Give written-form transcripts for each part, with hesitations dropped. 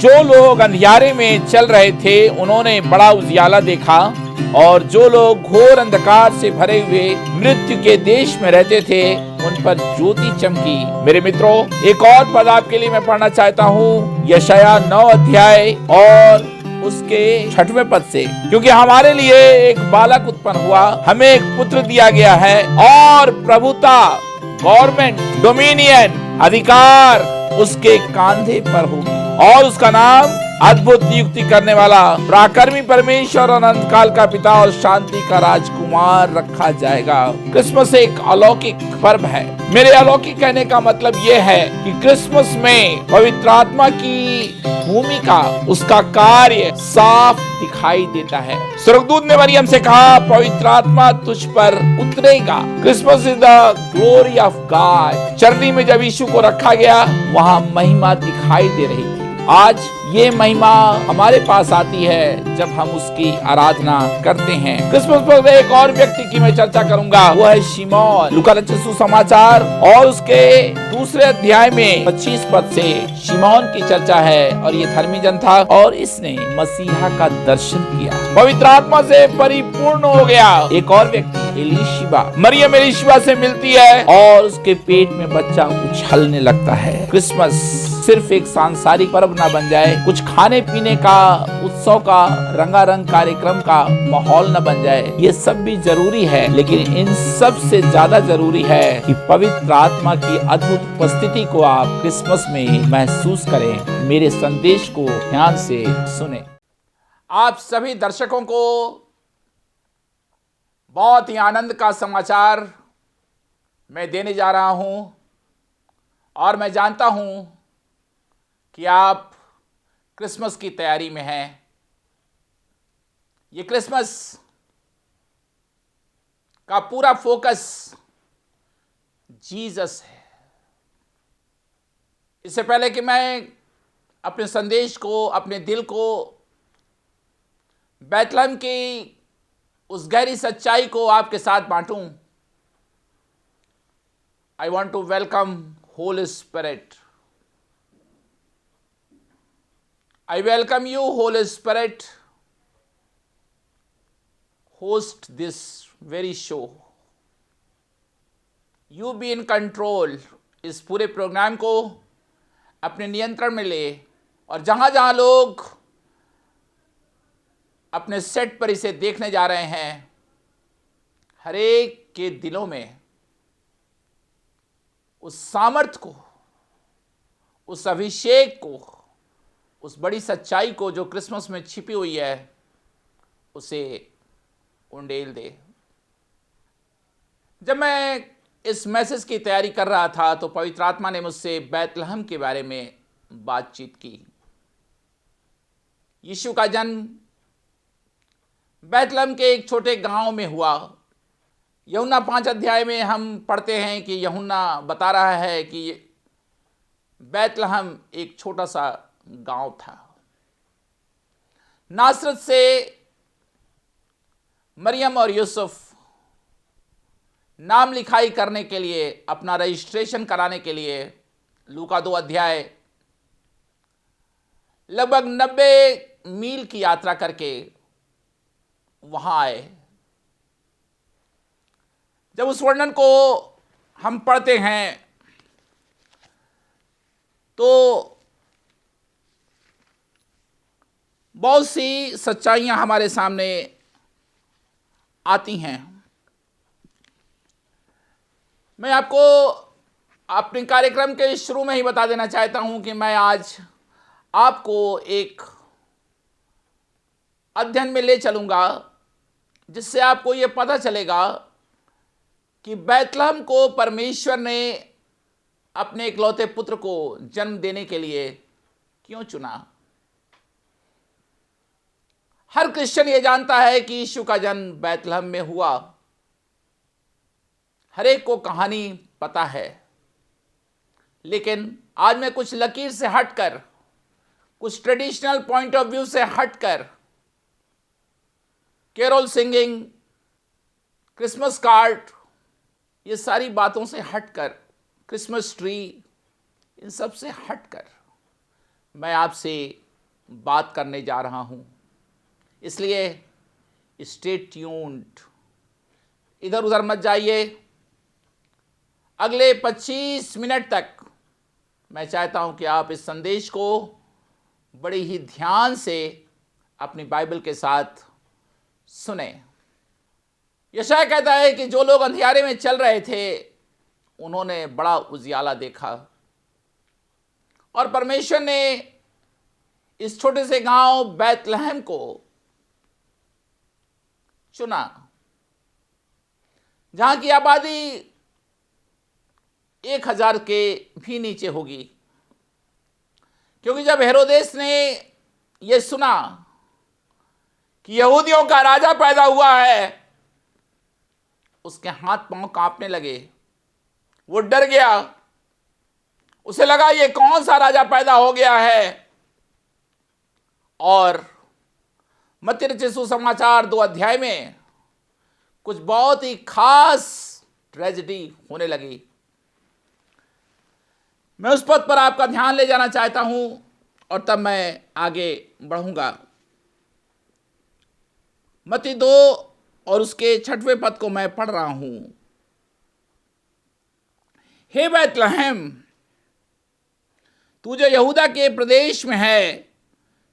जो लोग अंधियारे में चल रहे थे उन्होंने बड़ा उजियाला देखा, और जो लोग घोर अंधकार से भरे हुए मृत्यु के देश में रहते थे उन पर ज्योति चमकी। मेरे मित्रों, एक और पद आपके लिए मैं पढ़ना चाहता हूँ, यशायाह 9 अध्याय और उसके 6वें पद से। क्योंकि हमारे लिए एक बालक उत्पन्न हुआ, हमें एक पुत्र दिया गया है, और प्रभुता, गवर्नमेंट, डोमिनियन, अधिकार उसके कांधे पर होगी, और उसका नाम अद्भुत युक्ति करने वाला, पराक्रमी परमेश्वर और अनंत काल का पिता और शांति का राजकुमार रखा जाएगा। क्रिसमस एक अलौकिक पर्व है। मेरे अलौकिक कहने का मतलब यह है कि क्रिसमस में पवित्र आत्मा की भूमिका, उसका कार्य साफ दिखाई देता है। स्वर्गदूत ने मरियम से कहा, पवित्र आत्मा तुझ पर उतरेगा। Christmas is the glory of God. चरनी में जब यीशु को रखा गया, वहां महिमा दिखाई दे रही थी। आज ये महिमा हमारे पास आती है जब हम उसकी आराधना करते हैं। क्रिसमस पर एक और व्यक्ति की मैं चर्चा करूंगा, वो है शिमोन। लूका रचित सुसमाचार और उसके 2 अध्याय में 25 पद से शिमोन की चर्चा है, और ये धर्मी जन था और इसने मसीहा का दर्शन किया, पवित्र आत्मा से परिपूर्ण हो गया। एक और व्यक्ति एलीशिबा, मरियम एलीशिबा से मिलती है और उसके पेट में बच्चा उछलने लगता है। क्रिसमस सिर्फ एक सांसारिक पर्व ना बन जाए, कुछ खाने पीने का, उत्सव का, रंगारंग कार्यक्रम का माहौल न बन जाए, ये सब भी जरूरी है, लेकिन इन सब से ज्यादा जरूरी है कि पवित्र आत्मा की अद्भुत उपस्थिति को आप क्रिसमस में महसूस करें। मेरे संदेश को ध्यान से सुने। आप सभी दर्शकों को बहुत ही आनंद का समाचार मैं देने जा रहा हूं, और मैं जानता हूं कि आप क्रिसमस की तैयारी में हैं। ये क्रिसमस का पूरा फोकस जीसस है। इससे पहले कि मैं अपने संदेश को, अपने दिल को बैतलहम की उस गहरी सच्चाई को आपके साथ बांटूं, I want to welcome holy spirit. I welcome you, Holy Spirit, host this very show. You be in control. इस पूरे प्रोग्राम को अपने नियंत्रण में ले, और जहां जहां लोग अपने सेट पर इसे देखने जा रहे हैं, हर एक के दिलों में उस सामर्थ को, उस अभिषेक को, उस बड़ी सच्चाई को जो क्रिसमस में छिपी हुई है, उसे उंडेल दे। जब मैं इस मैसेज की तैयारी कर रहा था तो पवित्र आत्मा ने मुझसे बैतलहम के बारे में बातचीत की। यीशु का जन्म बैतलहम के एक छोटे गांव में हुआ। यूहन्ना 5 अध्याय में हम पढ़ते हैं कि यूहन्ना बता रहा है कि बैतलहम एक छोटा सा गांव था। नासरत से मरियम और यूसुफ नाम लिखाई करने के लिए, अपना रजिस्ट्रेशन कराने के लिए लूका 2 अध्याय लगभग 90 मील की यात्रा करके वहां आए। जब उस वर्णन को हम पढ़ते हैं तो बहुत सी सच्चाइयां हमारे सामने आती हैं। मैं आपको अपने कार्यक्रम के शुरू में ही बता देना चाहता हूं कि मैं आज आपको एक अध्ययन में ले चलूंगा, जिससे आपको यह पता चलेगा कि बैतलहम को परमेश्वर ने अपने इकलौते पुत्र को जन्म देने के लिए क्यों चुना। हर क्रिश्चियन ये जानता है कि यीशु का जन्म बैतलहम में हुआ। हर एक को कहानी पता है, लेकिन आज मैं कुछ लकीर से हटकर, कुछ ट्रेडिशनल पॉइंट ऑफ व्यू से हटकर, कैरोल सिंगिंग, क्रिसमस कार्ड, ये सारी बातों से हटकर, क्रिसमस ट्री, इन सब से हटकर मैं आपसे बात करने जा रहा हूं, इसलिए स्टे ट्यून्ड, इधर उधर मत जाइए। अगले 25 मिनट तक मैं चाहता हूं कि आप इस संदेश को बड़ी ही ध्यान से अपनी बाइबल के साथ सुने। यशायाह कहता है कि जो लोग अंधियारे में चल रहे थे उन्होंने बड़ा उजियाला देखा, और परमेश्वर ने इस छोटे से गांव बैतलहम को चुना, जहां की आबादी 1000 के भी नीचे होगी। क्योंकि जब हेरोदेस ने यह सुना कि यहूदियों का राजा पैदा हुआ है, उसके हाथ पांव कांपने लगे, वो डर गया। उसे लगा ये कौन सा राजा पैदा हो गया है। और मत्ती रचित सुसमाचार 2 अध्याय में कुछ बहुत ही खास ट्रेजेडी होने लगी। मैं उस पद पर आपका ध्यान ले जाना चाहता हूं और तब मैं आगे बढ़ूंगा। मत्ती 2 और उसके 6वें पद को मैं पढ़ रहा हूं। हे बैतलहम, तू जो यहूदा के प्रदेश में है,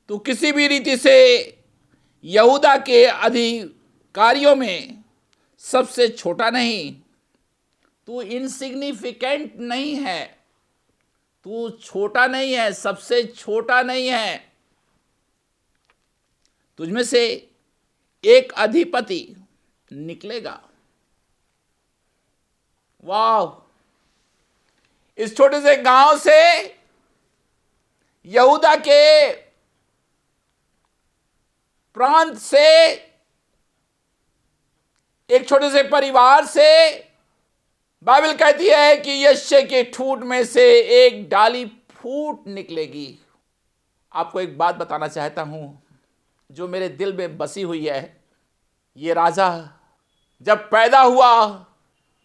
तू किसी भी रीति से यहूदा के अधिकारियों में सबसे छोटा नहीं, तू इनसिग्निफिकेंट नहीं है, तू छोटा नहीं है, सबसे छोटा नहीं है। तुझमें से एक अधिपति निकलेगा। वाह! इस छोटे से गांव से, यहूदा के प्रांत से, एक छोटे से परिवार से बाइबल कहती है कि यिशै के ठूंठ में से एक डाली फूट निकलेगी। आपको एक बात बताना चाहता हूं जो मेरे दिल में बसी हुई है। ये राजा जब पैदा हुआ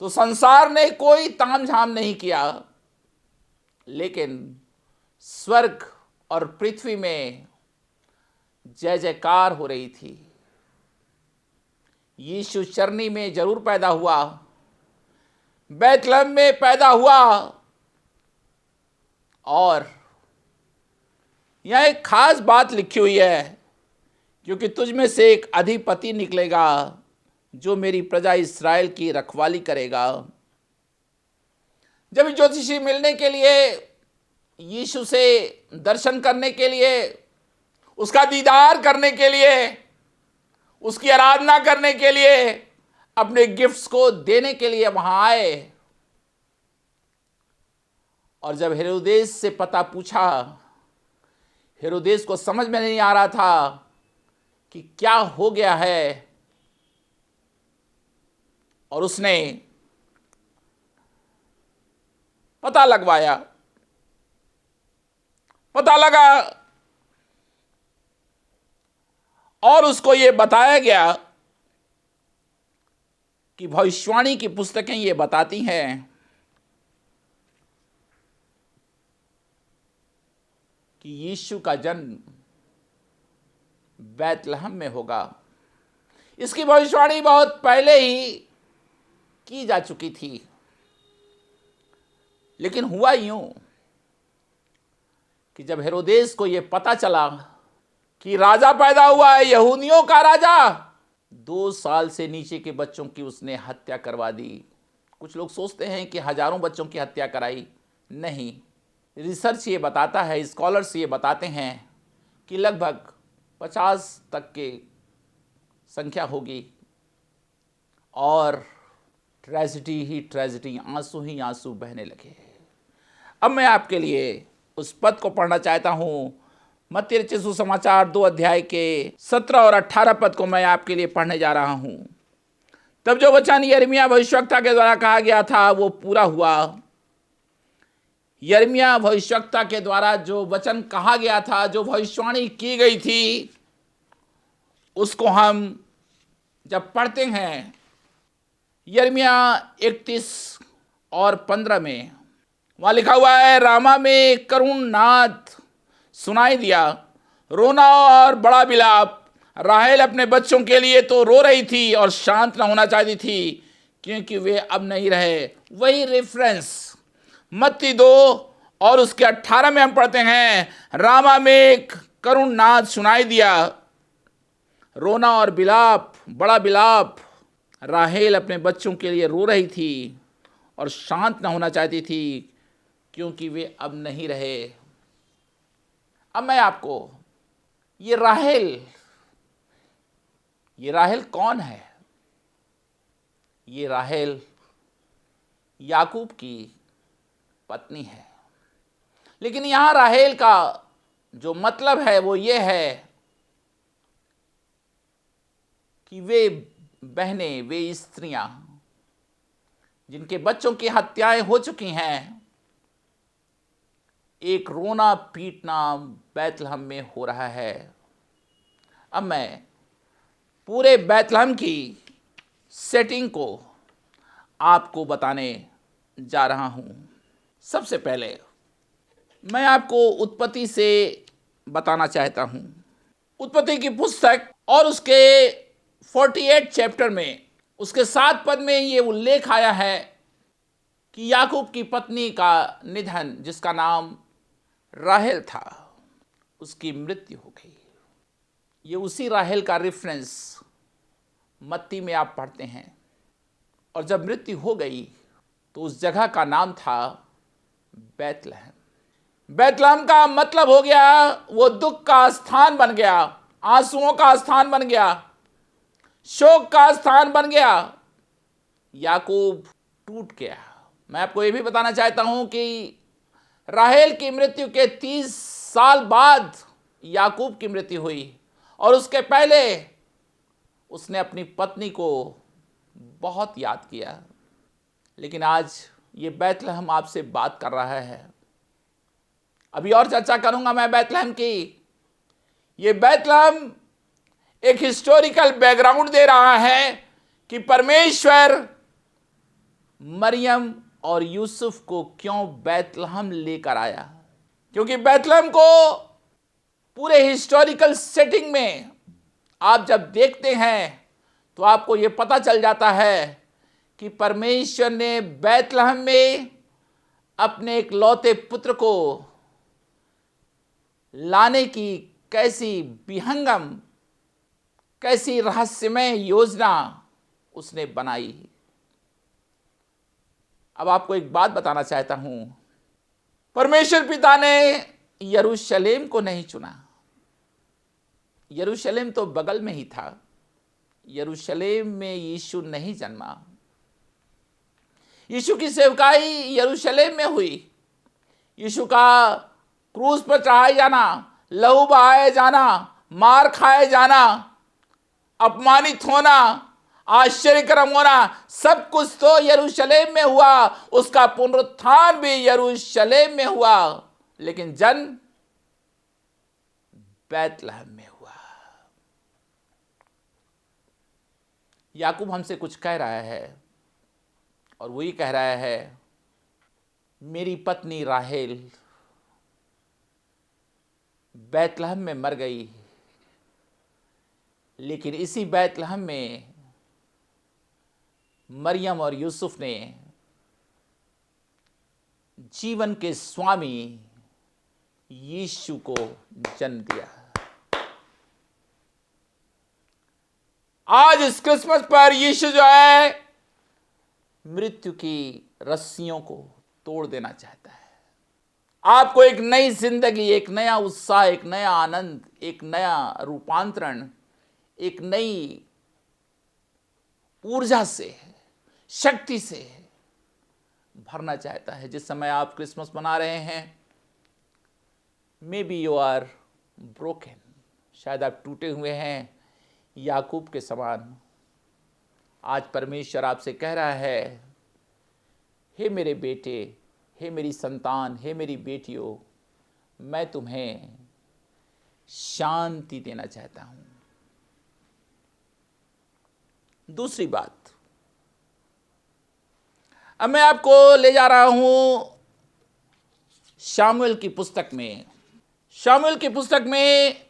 तो संसार ने कोई तामझाम नहीं किया, लेकिन स्वर्ग और पृथ्वी में जय जयकार हो रही थी। यीशु चरनी में जरूर पैदा हुआ, बैतलहम में पैदा हुआ, और यह एक खास बात लिखी हुई है, क्योंकि तुझ में से एक अधिपति निकलेगा जो मेरी प्रजा इस्राएल की रखवाली करेगा। जब ज्योतिषी मिलने के लिए, यीशु से दर्शन करने के लिए, उसका दीदार करने के लिए, उसकी आराधना करने के लिए, अपने गिफ्ट्स को देने के लिए वहां आए, और जब हेरोदेस से पता पूछा, हेरोदेस को समझ में नहीं आ रहा था कि क्या हो गया है, और उसने पता लगवाया। पता लगा और उसको यह बताया गया कि भविष्यवाणी की पुस्तकें ये बताती हैं कि यीशु का जन्म बैतलहम में होगा। इसकी भविष्यवाणी बहुत पहले ही की जा चुकी थी, लेकिन हुआ यूं कि जब हेरोदेस को यह पता चला कि राजा पैदा हुआ है, यहूदियों का राजा, 2 साल से नीचे के बच्चों की उसने हत्या करवा दी। कुछ लोग सोचते हैं कि हजारों बच्चों की हत्या कराई, नहीं। रिसर्च ये बताता है, स्कॉलर्स ये बताते हैं कि लगभग 50 तक के संख्या होगी, और ट्रेजिडी ही ट्रेजिडी, आंसू ही आंसू बहने लगे। अब मैं आपके लिए उस पद को पढ़ना चाहता हूं। मत्ती रचित सुसमाचार 2 अध्याय के 17 और 18 पद को मैं आपके लिए पढ़ने जा रहा हूं। तब जो वचन यिर्मयाह भविष्यवक्ता के द्वारा कहा गया था वो पूरा हुआ। यिर्मयाह भविष्यवक्ता के द्वारा जो वचन कहा गया था, जो भविष्यवाणी की गई थी, उसको हम जब पढ़ते हैं, यिर्मयाह 31 और 15 में वहां लिखा हुआ है, रामा में करुण नाद सुनाई दिया, रोना और बड़ा विलाप। राहेल अपने बच्चों के लिए तो रो रही थी और शांत न होना चाहती थी क्योंकि वे अब नहीं रहे। वही रेफरेंस मत्ती 2 और उसके 18 में हम पढ़ते हैं, रामा में एक करुण नाद सुनाई दिया, रोना और विलाप, बड़ा विलाप। राहेल अपने बच्चों के लिए रो रही थी और शांत न होना चाहती थी क्योंकि वे अब नहीं रहे। अब मैं आपको ये राहेल कौन है? ये राहेल याकूब की पत्नी है। लेकिन यहां राहेल का जो मतलब है वो ये है कि वे बहनें, वे स्त्रियां जिनके बच्चों की हत्याएं हो चुकी हैं, एक रोना पीटना बैतलहम में हो रहा है। अब मैं पूरे बैतलहम की सेटिंग को आपको बताने जा रहा हूं। सबसे पहले मैं आपको उत्पत्ति से बताना चाहता हूं। उत्पत्ति की पुस्तक और उसके 48 चैप्टर में उसके 7 पद में ये उल्लेख आया है कि याकूब की पत्नी का निधन, जिसका नाम राहेल था, उसकी मृत्यु हो गई। ये उसी राहेल का रेफरेंस मत्ती में आप पढ़ते हैं। और जब मृत्यु हो गई तो उस जगह का नाम था बैतलहम। बैतलहम का मतलब हो गया, वो दुख का स्थान बन गया, आंसुओं का स्थान बन गया, शोक का स्थान बन गया। याकूब टूट गया। मैं आपको यह भी बताना चाहता हूं कि राहेल की मृत्यु के 30 साल बाद याकूब की मृत्यु हुई और उसके पहले उसने अपनी पत्नी को बहुत याद किया। लेकिन आज ये बैतलहम आपसे बात कर रहा है। अभी और चर्चा करूंगा मैं बैतलहम की। ये बैतलहम एक हिस्टोरिकल बैकग्राउंड दे रहा है कि परमेश्वर मरियम और यूसुफ को क्यों बैतलहम लेकर आया। क्योंकि बैतलहम को पूरे हिस्टोरिकल सेटिंग में आप जब देखते हैं तो आपको यह पता चल जाता है कि परमेश्वर ने बैतलहम में अपने एक लौते पुत्र को लाने की कैसी विहंगम, कैसी रहस्यमय योजना उसने बनाई। अब आपको एक बात बताना चाहता हूं, परमेश्वर पिता ने यरूशलेम को नहीं चुना। यरूशलेम तो बगल में ही था। यरूशलेम में यीशु नहीं जन्मा। यीशु की सेवकाई यरूशलेम में हुई। यीशु का क्रूस पर चढ़ाया जाना, लहू बहाए जाना, मार खाए जाना, अपमानित होना, आश्चर्यक्रम होना, सब कुछ तो यरूशलेम में हुआ। उसका पुनरुत्थान भी यरूशलेम में हुआ। लेकिन जन्म बैतलहम में हुआ। याकूब हमसे कुछ कह रहा है और वही कह रहा है, मेरी पत्नी राहेल बैतलहम में मर गई, लेकिन इसी बैतलहम में मरियम और यूसुफ ने जीवन के स्वामी यीशु को जन्म दिया। आज इस क्रिसमस पर यीशु जो है मृत्यु की रस्सियों को तोड़ देना चाहता है। आपको एक नई जिंदगी, एक नया उत्साह, एक नया आनंद, एक नया रूपांतरण, एक नई ऊर्जा से, शक्ति से भरना चाहता है। जिस समय आप क्रिसमस मना रहे हैं, maybe you are broken, शायद आप टूटे हुए हैं याकूब के समान। आज परमेश्वर आपसे कह रहा है, हे मेरे बेटे, हे मेरी संतान, हे मेरी बेटियों, मैं तुम्हें शांति देना चाहता हूं। दूसरी बात, अब मैं आपको ले जा रहा हूं शामुएल की पुस्तक में। शामुएल की पुस्तक में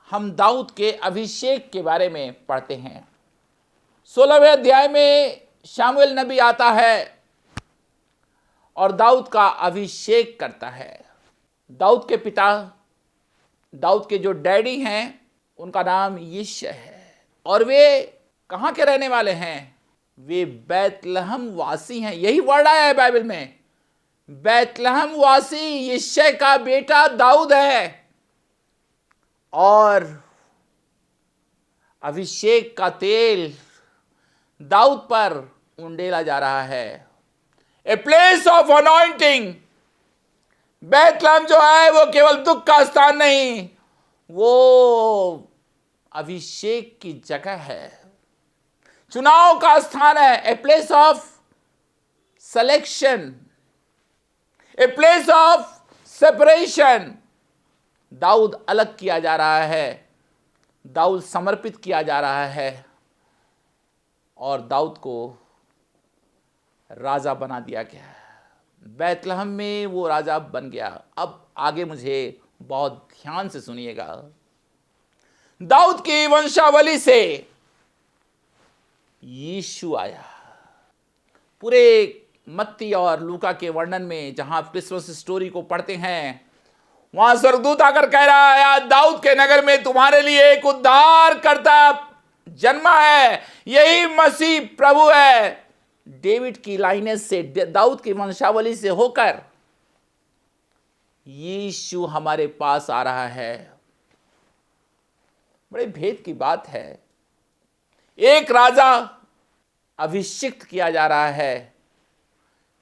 हम दाऊद के अभिषेक के बारे में पढ़ते हैं। 16वें अध्याय में शामुएल नबी आता है और दाऊद का अभिषेक करता है। दाऊद के पिता, दाऊद के जो डैडी हैं, उनका नाम यिशै है और वे कहाँ के रहने वाले हैं? वे बैतलहम वासी हैं। यही वर्ड आया है बाइबल में, बैतलहम वासी यिशै का बेटा दाऊद है। और अभिषेक का तेल दाऊद पर उंडेला जा रहा है। A place of anointing. Bethlehem जो है वो केवल दुख का स्थान नहीं, वो अभिषेक की जगह है, चुनाव का स्थान है। A place of selection, a place of separation. दाऊद अलग किया जा रहा है, दाऊद समर्पित किया जा रहा है और दाऊद को राजा बना दिया गया। बैतलहम में वो राजा बन गया। अब आगे मुझे बहुत ध्यान से सुनिएगा। दाऊद की वंशावली से यीशु आया। पूरे मत्ती और लूका के वर्णन में जहां आप क्रिसमस स्टोरी को पढ़ते हैं, वहां स्वर्गदूत आकर कह रहा है, दाऊद के नगर में तुम्हारे लिए एक उद्धारकर्ता जन्मा है, यही मसीह प्रभु है। डेविड की लाइनेज से, दाऊद की वंशावली से होकर यीशु हमारे पास आ रहा है। बड़े भेद की बात है। एक राजा अभिषिक्त किया जा रहा है,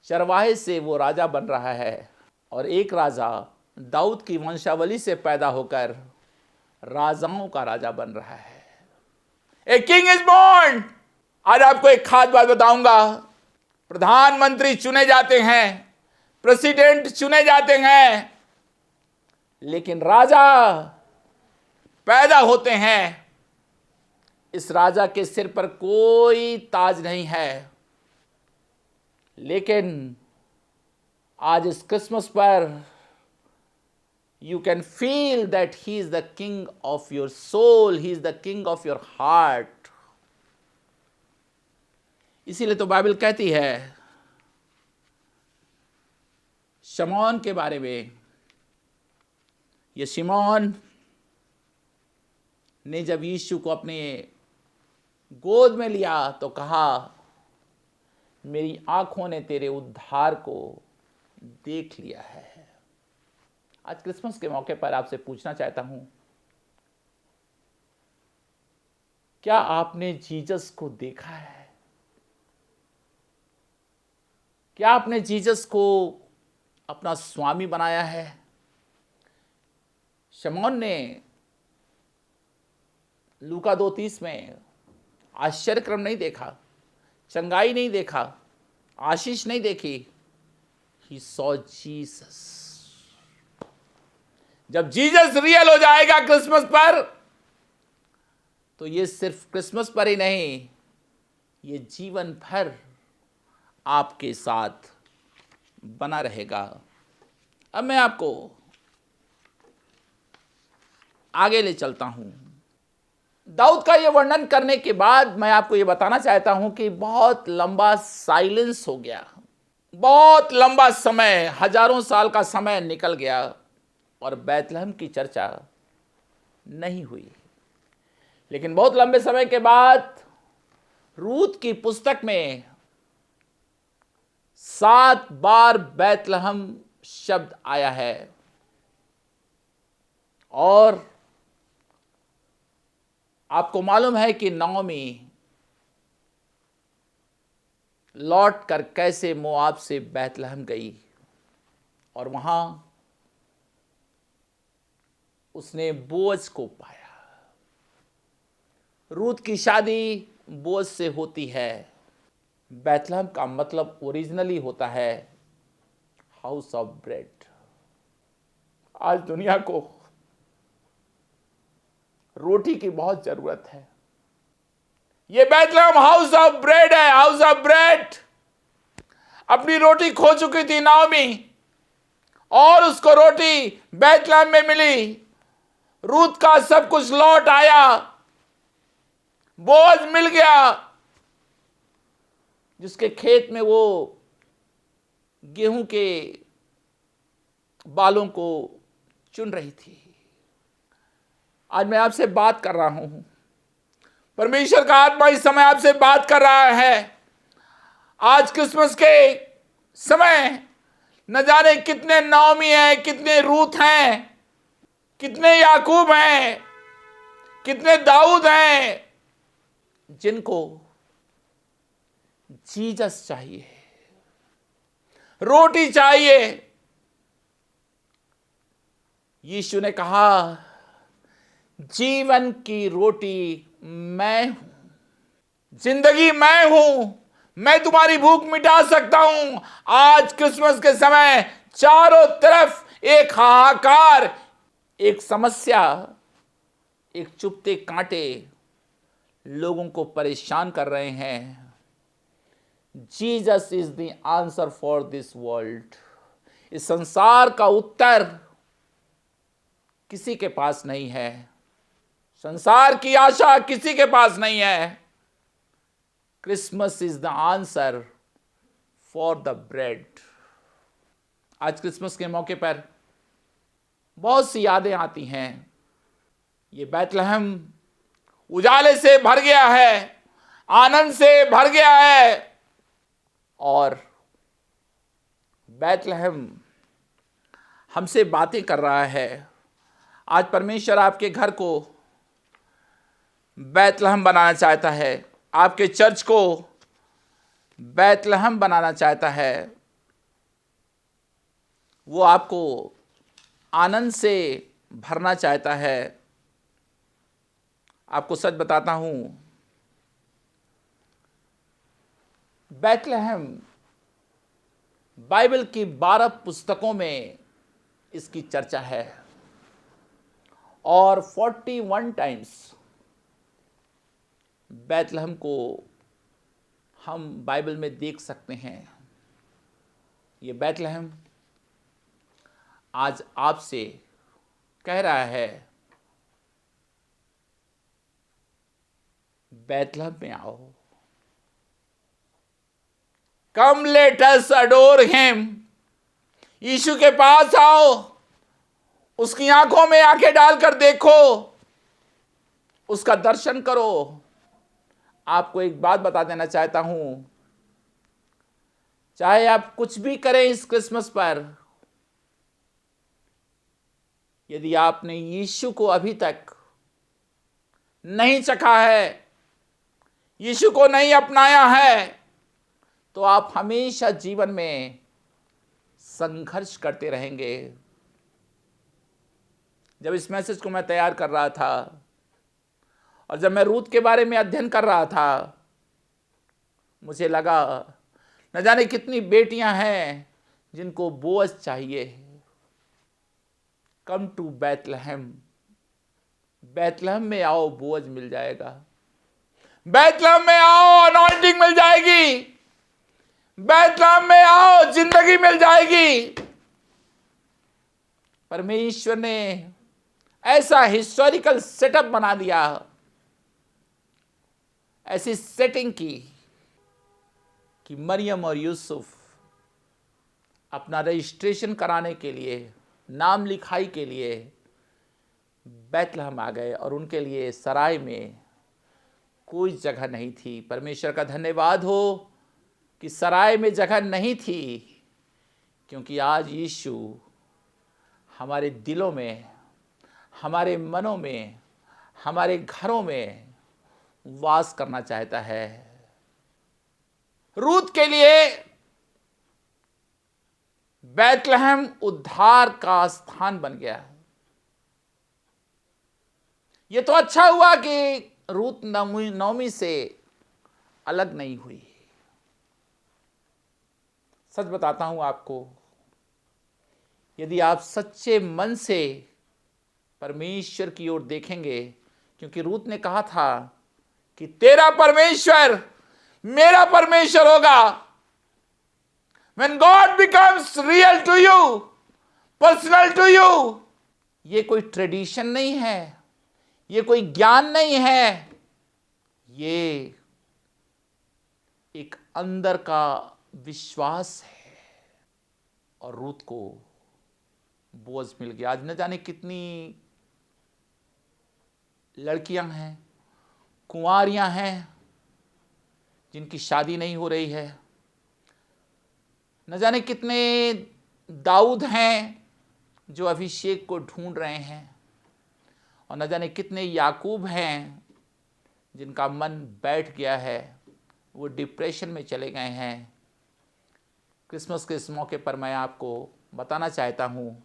चरवाहे से वो राजा बन रहा है, और एक राजा दाऊद की वंशावली से पैदा होकर राजाओं का राजा बन रहा है। A king is born. आज आपको एक खास बात बताऊंगा। प्रधानमंत्री चुने जाते हैं, प्रेसिडेंट चुने जाते हैं, लेकिन राजा पैदा होते हैं। इस राजा के सिर पर कोई ताज नहीं है, लेकिन आज इस क्रिसमस पर you can feel that he is the king of your soul, he is the king of your heart. इसीलिए तो बाइबल कहती है शमौन के बारे में, ये शिमौन ने जब यीशु को अपने गोद में लिया तो कहा, मेरी आंखों ने तेरे उद्धार को देख लिया है। आज क्रिसमस के मौके पर आपसे पूछना चाहता हूं, क्या आपने जीसस को देखा है? क्या आपने जीसस को अपना स्वामी बनाया है? शमौन ने लूका 2:30 में आश्चर्यक्रम नहीं देखा, चंगाई नहीं देखा, आशीष नहीं देखी। He saw Jesus. जब जीसस रियल हो जाएगा क्रिसमस पर, तो ये सिर्फ क्रिसमस पर ही नहीं, ये जीवन भर आपके साथ बना रहेगा। अब मैं आपको आगे ले चलता हूं। दाऊद का ये वर्णन करने के बाद मैं आपको ये बताना चाहता हूं कि बहुत लंबा साइलेंस हो गया, बहुत लंबा समय, हजारों साल का समय निकल गया और बैतलहम की चर्चा नहीं हुई। लेकिन बहुत लंबे समय के बाद रूत की पुस्तक में 7 बार बैतलहम शब्द आया है, और आपको मालूम है कि नओमी लौट कर कैसे मोआब से बैतलहम गई और वहां उसने बोअज को पाया। रूत की शादी बोअज से होती है। बैतलहम का मतलब ओरिजिनली होता है हाउस ऑफ ब्रेड। आज दुनिया को रोटी की बहुत जरूरत है। ये बैतलहम हाउस ऑफ ब्रेड है, हाउस ऑफ ब्रेड। अपनी रोटी खो चुकी थी नाओमी, और उसको रोटी बैतलहम में मिली। रूत का सब कुछ लौट आया, बोझ मिल गया, जिसके खेत में वो गेहूं के बालों को चुन रही थी। आज मैं आपसे बात कर रहा हूं, परमेश्वर का आत्मा इस समय आपसे बात कर रहा है। आज क्रिसमस के समय न जाने कितने नाओमी हैं, कितने रूत हैं, कितने याकूब हैं, कितने दाऊद हैं, जिनको जीसस चाहिए, रोटी चाहिए। यीशु ने कहा, जीवन की रोटी मैं हूं, जिंदगी मैं हूं, मैं तुम्हारी भूख मिटा सकता हूं। आज क्रिसमस के समय चारों तरफ एक हाहाकार, एक समस्या, एक चुभते कांटे लोगों को परेशान कर रहे हैं। Jesus is the answer for this world. इस संसार का उत्तर किसी के पास नहीं है, संसार की आशा किसी के पास नहीं है। Christmas is the answer for the bread. आज क्रिसमस के मौके पर बहुत सी यादें आती हैं। ये बैतलहम उजाले से भर गया है, आनंद से भर गया है, और बैतलहम हमसे बातें कर रहा है। आज परमेश्वर आपके घर को बैतलहम बनाना चाहता है, आपके चर्च को बैतलहम बनाना चाहता है। वो आपको आनंद से भरना चाहता है। आपको सच बताता हूं, बैतलहम बाइबल की 12 पुस्तकों में इसकी चर्चा है, और 41 टाइम्स बैतलहम को हम बाइबल में देख सकते हैं। ये बैतलहम आज आपसे कह रहा है, बैतलहम में आओ, कम लेट अस अडोर हिम। यीशु के पास आओ, उसकी आंखों में आंखें डालकर देखो, उसका दर्शन करो। आपको एक बात बता देना चाहता हूं, चाहे आप कुछ भी करें इस क्रिसमस पर, यदि आपने यीशु को अभी तक नहीं चखा है, यीशु को नहीं अपनाया है, तो आप हमेशा जीवन में संघर्ष करते रहेंगे। जब इस मैसेज को मैं तैयार कर रहा था और जब मैं रूत के बारे में अध्ययन कर रहा था, मुझे लगा न जाने कितनी बेटियां हैं जिनको बोझ चाहिए। कम टू बैतलहम, बैतलहम में आओ, बोझ मिल जाएगा। बैतलहम में आओ, अनॉइंटिंग मिल जाएगी। बैतलहम में आओ, जिंदगी मिल जाएगी। परमेश्वर ने ऐसा हिस्टोरिकल सेटअप बना दिया, ऐसी सेटिंग की कि मरियम और यूसुफ अपना रजिस्ट्रेशन कराने के लिए, नाम लिखाई के लिए बैतलहम आ गए, और उनके लिए सराय में कोई जगह नहीं थी। परमेश्वर का धन्यवाद हो कि सराय में जगह नहीं थी, क्योंकि आज यीशु हमारे दिलों में, हमारे मनों में, हमारे घरों में वास करना चाहता है। रूत के लिए बैतलहम उद्धार का स्थान बन गया। ये तो अच्छा हुआ कि रूत नौमी से अलग नहीं हुई। सच बताता हूं आपको, यदि आप सच्चे मन से परमेश्वर की ओर देखेंगे, क्योंकि रूत ने कहा था कि तेरा परमेश्वर मेरा परमेश्वर होगा। When God becomes real to you, personal to you, ये कोई ट्रेडिशन नहीं है, ये कोई ज्ञान नहीं है, ये एक अंदर का विश्वास है। और रूत को बोअज मिल गया। आज न जाने कितनी लड़कियां हैं, कुंवारियां हैं, जिनकी शादी नहीं हो रही है। न जाने कितने दाऊद हैं जो अभिषेक को ढूंढ रहे हैं, और न जाने कितने याकूब हैं जिनका मन बैठ गया है, वो डिप्रेशन में चले गए हैं। क्रिसमस के इस मौके पर मैं आपको बताना चाहता हूँ,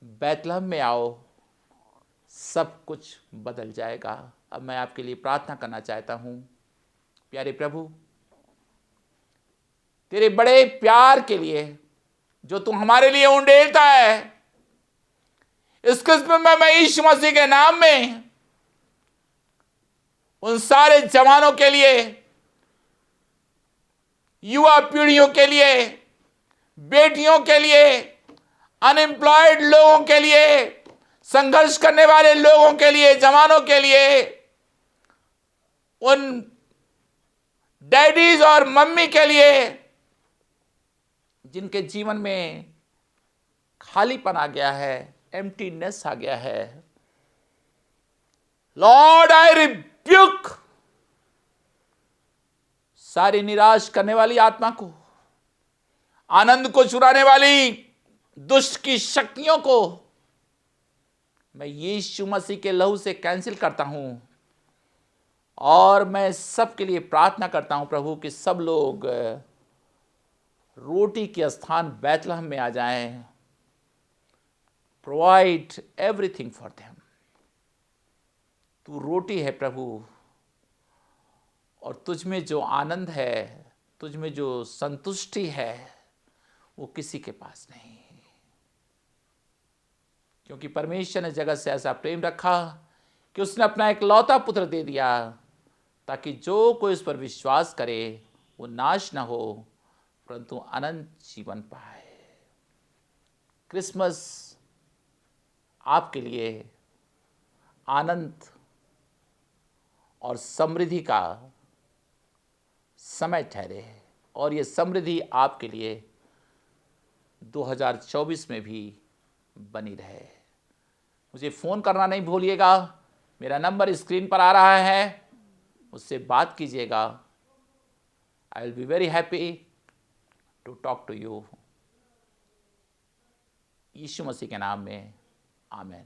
बैतलहम में आओ, सब कुछ बदल जाएगा। अब मैं आपके लिए प्रार्थना करना चाहता हूँ। प्यारे प्रभु, तेरे बड़े प्यार के लिए जो तू हमारे लिए उंडेलता है, इस क्रिसमस में मैं यीशु मसीह के नाम में उन सारे जवानों के लिए, युवा पीढ़ियों के लिए, बेटियों के लिए, अनएम्प्लॉयड लोगों के लिए, संघर्ष करने वाले लोगों के लिए, जवानों के लिए, उन डैडीज और मम्मी के लिए जिनके जीवन में खालीपन आ गया है, एम्प्टीनेस आ गया है। लॉर्ड, आई रिब्यूक सारी निराश करने वाली आत्मा को, आनंद को चुराने वाली दुष्ट की शक्तियों को मैं यीशु मसीह के लहू से कैंसिल करता हूं। और मैं सबके लिए प्रार्थना करता हूं प्रभु कि सब लोग रोटी के स्थान बैतलहम में आ जाएं। Provide everything for them. तू रोटी है प्रभु, और तुझ में जो आनंद है, तुझ में जो संतुष्टि है, वो किसी के पास नहीं। क्योंकि परमेश्वर ने जगत से ऐसा प्रेम रखा कि उसने अपना एक लौता पुत्र दे दिया, ताकि जो कोई उस पर विश्वास करे वो नाश न हो, परंतु अनंत जीवन पाए। क्रिसमस आपके लिए आनंद और समृद्धि का समय ठहरे, और ये समृद्धि आपके लिए 2024 में भी बनी रहे। मुझे फ़ोन करना नहीं भूलिएगा, मेरा नंबर स्क्रीन पर आ रहा है, मुझसे बात कीजिएगा। I will be very happy to talk to you. यीशु मसीह के नाम में आमीन।